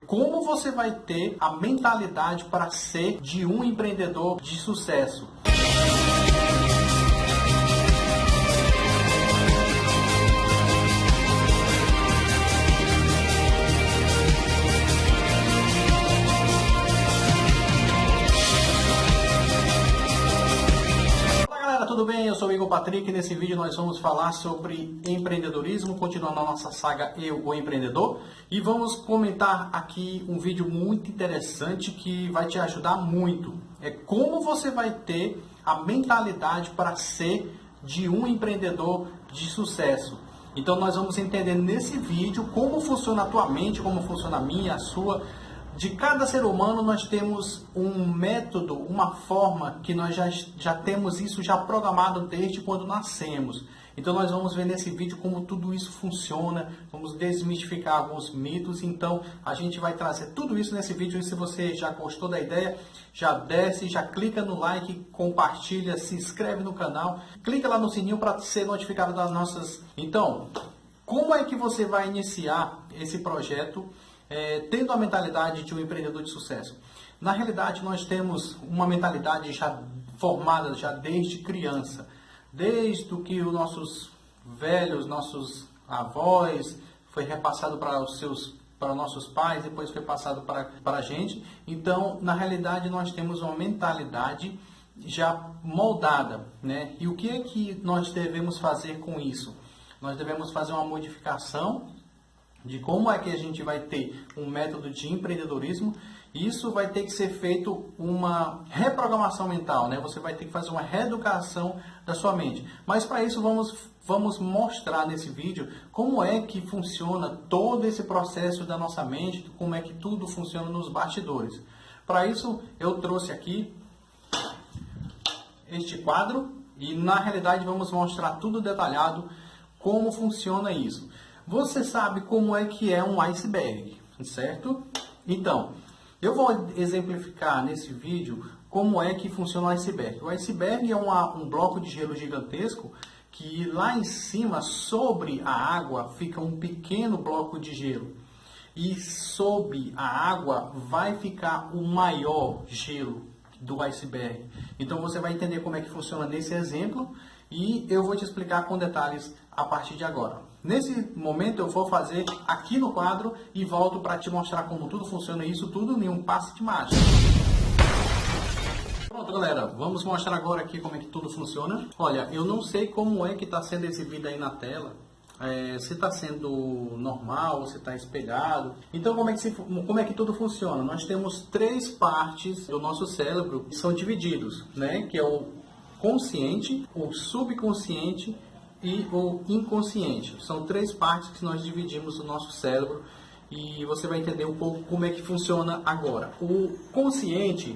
como você vai ter a mentalidade para ser de um empreendedor de sucesso. Tudo bem? Eu sou o Igor Patrick e nesse vídeo nós vamos falar sobre empreendedorismo, continuando a nossa saga Eu, o Empreendedor, e vamos comentar aqui um vídeo muito interessante que vai te ajudar muito. É como você vai ter a mentalidade para ser de um empreendedor de sucesso. Então nós vamos entender nesse vídeo como funciona a tua mente, como funciona a minha, a sua. De cada ser humano nós temos um método, uma forma que nós já temos isso já programado desde quando nascemos. Então nós vamos ver nesse vídeo como tudo isso funciona, vamos desmistificar alguns mitos. Então a gente vai trazer tudo isso nesse vídeo. E se você já gostou da ideia, já desce, já clica no like, compartilha, se inscreve no canal, clica lá no sininho para ser notificado das nossas... Então, como é que você vai iniciar esse projeto? Tendo a mentalidade de um empreendedor de sucesso. Na realidade, nós temos uma mentalidade já formada já desde criança, desde o que os nossos velhos, nossos avós, foi repassado para os nossos pais, depois foi passado para a gente. Então, na realidade, nós temos uma mentalidade já moldada, né? E o que é que nós devemos fazer com isso? Nós devemos fazer uma modificação de como é que a gente vai ter um método de empreendedorismo. Isso vai ter que ser feito uma reprogramação mental, né? Você vai ter que fazer uma reeducação da sua mente. Mas para isso vamos mostrar nesse vídeo como é que funciona todo esse processo da nossa mente, como é que tudo funciona nos bastidores. Para isso eu trouxe aqui este quadro e na realidade vamos mostrar tudo detalhado como funciona isso. Você sabe como é que é um iceberg, certo? Então, eu vou exemplificar nesse vídeo como é que funciona o iceberg. O iceberg é um bloco de gelo gigantesco que lá em cima, sobre a água, fica um pequeno bloco de gelo. E sob a água vai ficar o maior gelo do iceberg. Então você vai entender como é que funciona nesse exemplo e eu vou te explicar com detalhes a partir de agora. Nesse momento eu vou fazer aqui no quadro e volto para te mostrar como tudo funciona, isso tudo em um passe de mágica. Pronto, galera, vamos mostrar agora aqui como é que tudo funciona. Olha, eu não sei como é que está sendo exibido aí na tela, se está sendo normal, se está espelhado. Então como é que tudo funciona? Nós temos três partes do nosso cérebro que são divididos, né? Que é o consciente, o subconsciente e o inconsciente. São três partes que nós dividimos o nosso cérebro e você vai entender um pouco como é que funciona agora. O consciente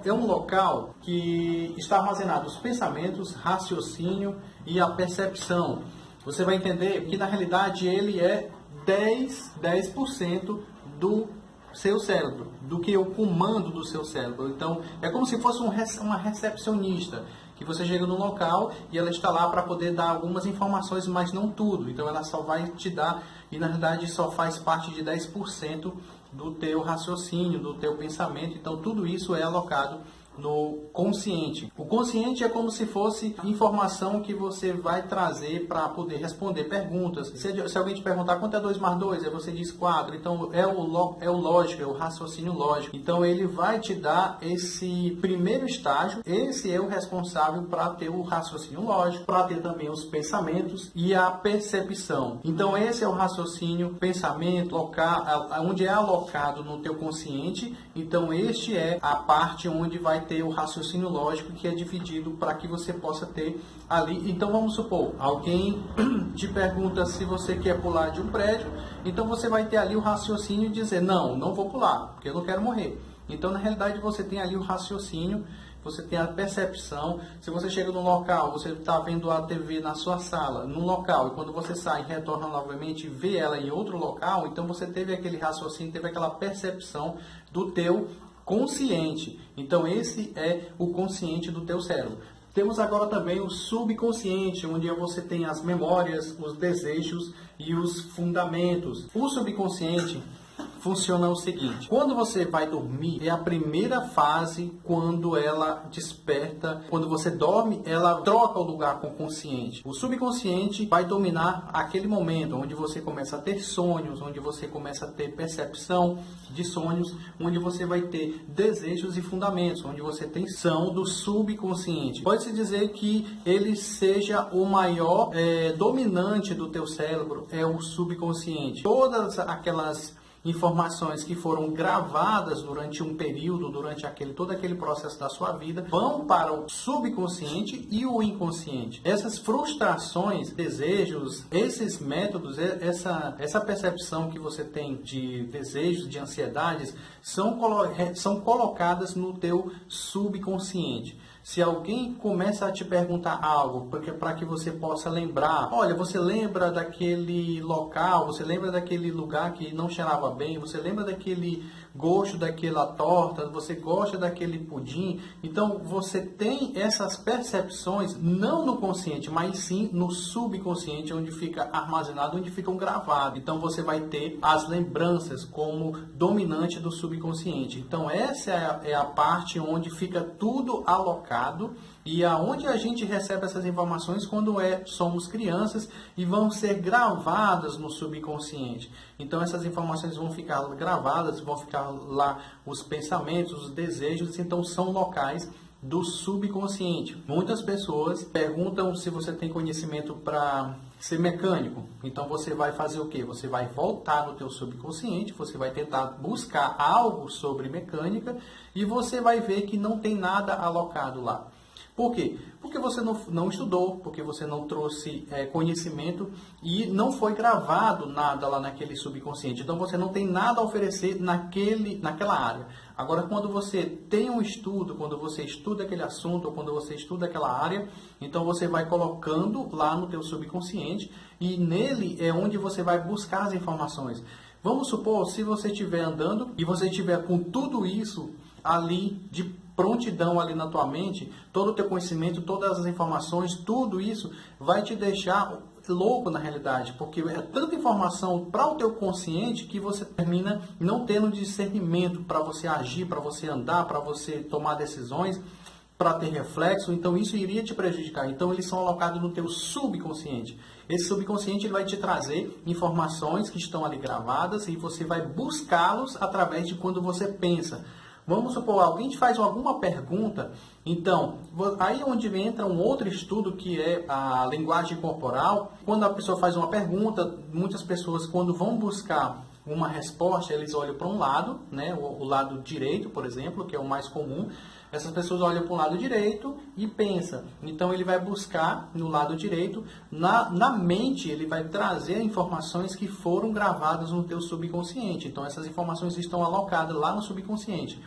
é um local que está armazenado os pensamentos, raciocínio e a percepção. Você vai entender que na realidade ele é 10% do seu cérebro, do que o comando do seu cérebro. Então é como se fosse uma recepcionista, que você chega no local e ela está lá para poder dar algumas informações, mas não tudo. Então ela só vai te dar, e na verdade só faz parte de 10% do teu raciocínio, do teu pensamento. Então tudo isso é alocado no consciente. O consciente é como se fosse informação que você vai trazer para poder responder perguntas. Se alguém te perguntar quanto é 2 mais 2, aí você diz 4. Então é o lógico, é o raciocínio lógico. Então ele vai te dar esse primeiro estágio. Esse é o responsável para ter o raciocínio lógico, para ter também os pensamentos e a percepção. Então esse é o raciocínio, pensamento, onde é alocado no teu consciente. Então este é a parte onde vai ter o raciocínio lógico, que é dividido para que você possa ter ali. Então vamos supor, alguém te pergunta se você quer pular de um prédio, então você vai ter ali o raciocínio e dizer, não vou pular, porque eu não quero morrer. Então na realidade você tem ali o raciocínio, você tem a percepção. Se você chega num local, você está vendo a TV na sua sala, num local, e quando você sai e retorna novamente e vê ela em outro local, então você teve aquele raciocínio, teve aquela percepção do teu consciente. Então esse é o consciente do teu cérebro. Temos agora também o subconsciente, onde você tem as memórias, os desejos e os fundamentos. O subconsciente funciona o seguinte: quando você vai dormir, é a primeira fase quando ela desperta. Quando você dorme, ela troca o lugar com o consciente. O subconsciente vai dominar aquele momento onde você começa a ter sonhos, onde você começa a ter percepção de sonhos, onde você vai ter desejos e fundamentos, onde você tem são do subconsciente. Pode-se dizer que ele seja o maior dominante do teu cérebro, é o subconsciente. Todas aquelas informações que foram gravadas durante um período, durante todo aquele processo da sua vida, vão para o subconsciente e o inconsciente. Essas frustrações, desejos, esses métodos, essa percepção que você tem de desejos, de ansiedades, são colocadas no teu subconsciente. Se alguém começa a te perguntar algo, para que você possa lembrar, olha, você lembra daquele local, você lembra daquele lugar que não cheirava bem, você lembra daquele gosto daquela torta, você gosta daquele pudim. Então você tem essas percepções não no consciente, mas sim no subconsciente, onde fica armazenado, onde ficam gravados. Então você vai ter as lembranças como dominante do subconsciente. Então essa é a parte onde fica tudo alocado e aonde a gente recebe essas informações quando somos crianças e vão ser gravadas no subconsciente. Então essas informações vão ficar gravadas, vão ficar lá os pensamentos, os desejos, então são locais do subconsciente. Muitas pessoas perguntam se você tem conhecimento para ser mecânico. Então você vai fazer o quê? Você vai voltar no teu subconsciente, você vai tentar buscar algo sobre mecânica e você vai ver que não tem nada alocado lá. Por quê? Porque você não estudou, porque você não trouxe conhecimento e não foi gravado nada lá naquele subconsciente. Então você não tem nada a oferecer naquela área. Agora, quando você tem um estudo, quando você estuda aquele assunto, ou quando você estuda aquela área, então você vai colocando lá no teu subconsciente e nele é onde você vai buscar as informações. Vamos supor, se você estiver andando e você estiver com tudo isso ali de prontidão ali na tua mente, todo o teu conhecimento, todas as informações, tudo isso vai te deixar louco na realidade, porque é tanta informação para o teu consciente que você termina não tendo discernimento para você agir, para você andar, para você tomar decisões, para ter reflexo. Então isso iria te prejudicar. Então eles são alocados no teu subconsciente. Esse subconsciente ele vai te trazer informações que estão ali gravadas e você vai buscá-los através de quando você pensa. Vamos supor, alguém te faz alguma pergunta, então, aí onde entra um outro estudo que é a linguagem corporal. Quando a pessoa faz uma pergunta, muitas pessoas quando vão buscar uma resposta, eles olham para um lado, né, o lado direito, por exemplo, que é o mais comum. Essas pessoas olham para o lado direito e pensam. Então ele vai buscar no lado direito, na mente ele vai trazer informações que foram gravadas no teu subconsciente. Então essas informações estão alocadas lá no subconsciente.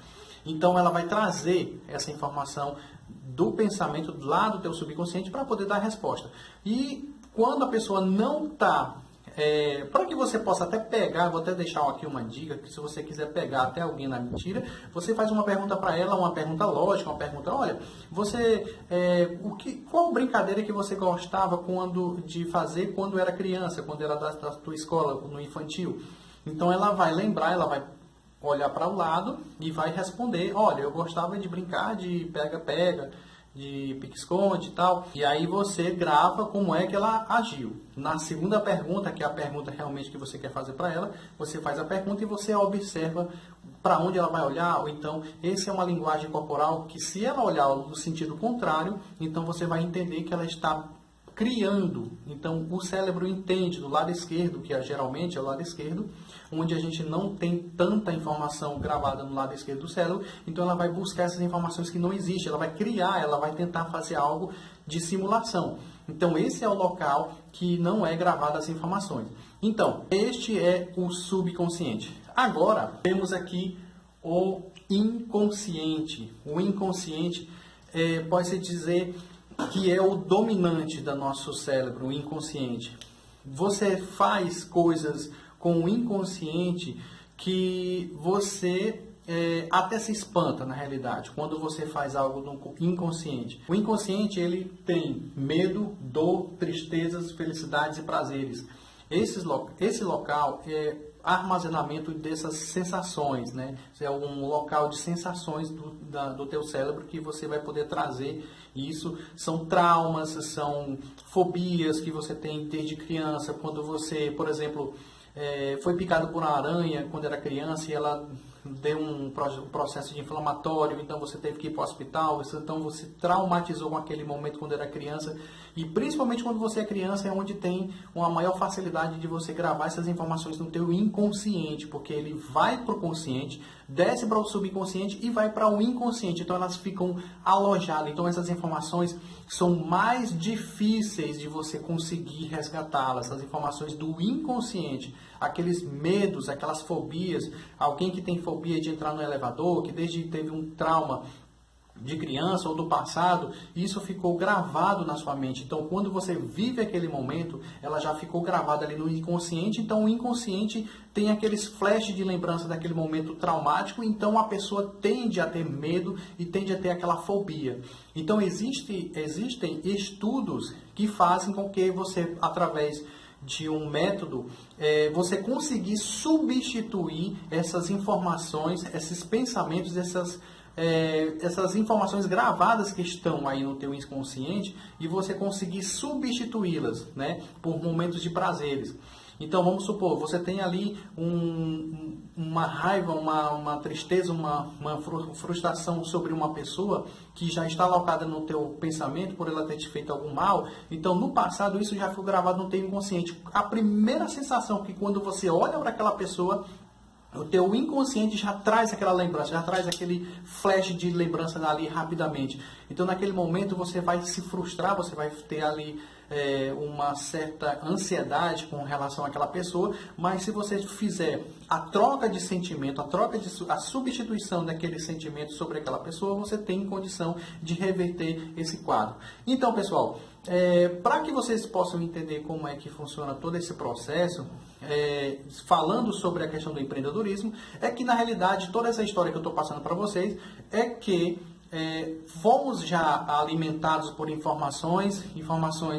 Então ela vai trazer essa informação do pensamento lá do teu subconsciente para poder dar a resposta. E quando a pessoa não está... para que você possa até pegar, vou até deixar aqui uma dica, que se você quiser pegar até alguém na mentira, você faz uma pergunta para ela, uma pergunta lógica, uma pergunta, olha, qual brincadeira que você gostava de fazer quando era criança, quando era da tua escola, no infantil? Então ela vai lembrar, ela vai olhar para o lado e vai responder, olha, eu gostava de brincar de pega-pega, de pique-esconde e tal. E aí você grava como é que ela agiu. Na segunda pergunta, que é a pergunta realmente que você quer fazer para ela, você faz a pergunta e você observa para onde ela vai olhar. Ou então, essa é uma linguagem corporal que se ela olhar no sentido contrário, então você vai entender que ela está criando. Então, o cérebro entende do lado esquerdo, que geralmente é o lado esquerdo, onde a gente não tem tanta informação gravada no lado esquerdo do cérebro, então ela vai buscar essas informações que não existem, ela vai criar, ela vai tentar fazer algo de simulação. Então, esse é o local que não é gravado as informações. Então, este é o subconsciente. Agora, temos aqui o inconsciente. O inconsciente pode-se dizer que é o dominante do nosso cérebro, o inconsciente. Você faz coisas com o inconsciente que você até se espanta na realidade, quando você faz algo no inconsciente. O inconsciente ele tem medo, dor, tristezas, felicidades e prazeres. Esse local armazenamento dessas sensações, né? É um local de sensações do teu cérebro que você vai poder trazer isso. São traumas, são fobias que você tem desde criança. Quando você, por exemplo, foi picado por uma aranha quando era criança e ela deu um processo de inflamatório, então você teve que ir para o hospital, então você traumatizou com aquele momento quando era criança, e principalmente quando você é criança é onde tem uma maior facilidade de você gravar essas informações no teu inconsciente, porque ele vai para o consciente, desce para o subconsciente e vai para o inconsciente, então elas ficam alojadas, então essas informações são mais difíceis de você conseguir resgatá-las, essas informações do inconsciente, aqueles medos, aquelas fobias, alguém que tem fobia de entrar no elevador, que desde teve um trauma de criança ou do passado, isso ficou gravado na sua mente. Então, quando você vive aquele momento, ela já ficou gravada ali no inconsciente. Então, o inconsciente tem aqueles flashes de lembrança daquele momento traumático. Então, a pessoa tende a ter medo e tende a ter aquela fobia. Então, existem estudos que fazem com que você, através de um método, você conseguir substituir essas informações, esses pensamentos, essas informações gravadas que estão aí no teu inconsciente e você conseguir substituí-las, né, por momentos de prazeres. Então, vamos supor, você tem ali uma raiva, uma tristeza, uma frustração sobre uma pessoa que já está alocada no teu pensamento por ela ter te feito algum mal. Então, no passado, isso já foi gravado no teu inconsciente. A primeira sensação que quando você olha para aquela pessoa, o teu inconsciente já traz aquela lembrança, já traz aquele flash de lembrança ali rapidamente. Então, naquele momento, você vai se frustrar, você vai ter ali uma certa ansiedade com relação àquela pessoa, mas se você fizer a troca de sentimento, a substituição daquele sentimento sobre aquela pessoa, você tem condição de reverter esse quadro. Então, pessoal, para que vocês possam entender como é que funciona todo esse processo, falando sobre a questão do empreendedorismo, é que na realidade toda essa história que eu estou passando para vocês é que fomos já alimentados por informações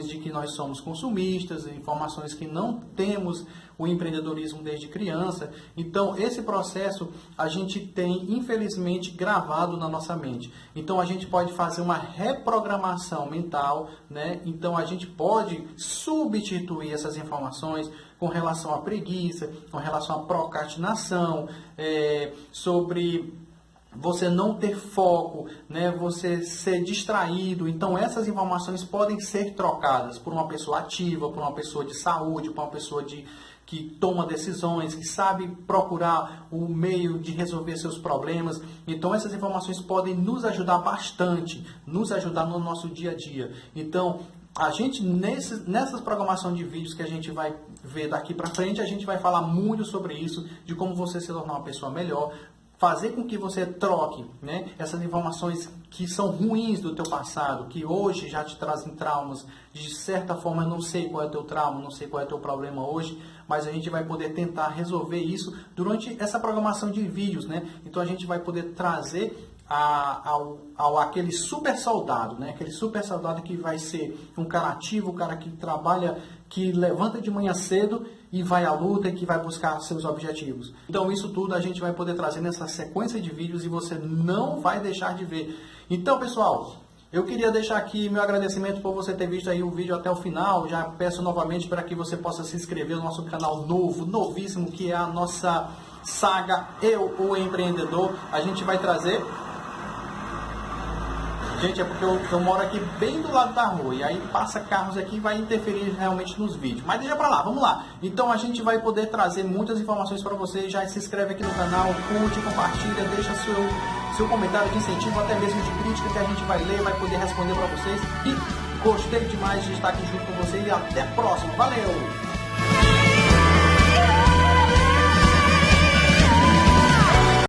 de que nós somos consumistas, informações que não temos o empreendedorismo desde criança. Então, esse processo a gente tem, infelizmente, gravado na nossa mente. Então, a gente pode fazer uma reprogramação mental, né? Então, a gente pode substituir essas informações com relação à preguiça, com relação à procrastinação, sobre você não ter foco, né? Você ser distraído. Então essas informações podem ser trocadas por uma pessoa ativa, por uma pessoa de saúde, por uma pessoa que toma decisões, que sabe procurar o meio de resolver seus problemas. Então essas informações podem nos ajudar bastante, nos ajudar no nosso dia a dia. Então a gente, nessas programação de vídeos que a gente vai ver daqui para frente, a gente vai falar muito sobre isso, de como você se tornar uma pessoa melhor, fazer com que você troque, né, essas informações que são ruins do teu passado, que hoje já te trazem traumas. De certa forma, eu não sei qual é o teu trauma, não sei qual é o teu problema hoje, mas a gente vai poder tentar resolver isso durante essa programação de vídeos, né? Então a gente vai poder trazer aquele super soldado, né? Aquele super soldado que vai ser um cara ativo, um cara que trabalha, que levanta de manhã cedo e vai à luta e que vai buscar seus objetivos. Então isso tudo a gente vai poder trazer nessa sequência de vídeos e você não vai deixar de ver. Então, pessoal, eu queria deixar aqui meu agradecimento por você ter visto aí o vídeo até o final. Já peço novamente para que você possa se inscrever no nosso canal novíssimo, que é a nossa saga Eu, o Empreendedor. A gente vai trazer... Gente, é porque eu moro aqui bem do lado da rua e aí passa carros aqui e vai interferir realmente nos vídeos. Mas deixa pra lá, vamos lá. Então a gente vai poder trazer muitas informações para vocês. Já se inscreve aqui no canal, curte, compartilha, deixa seu comentário de incentivo, até mesmo de crítica, que a gente vai ler, vai poder responder para vocês. E gostei demais de estar aqui junto com vocês e até a próxima. Valeu!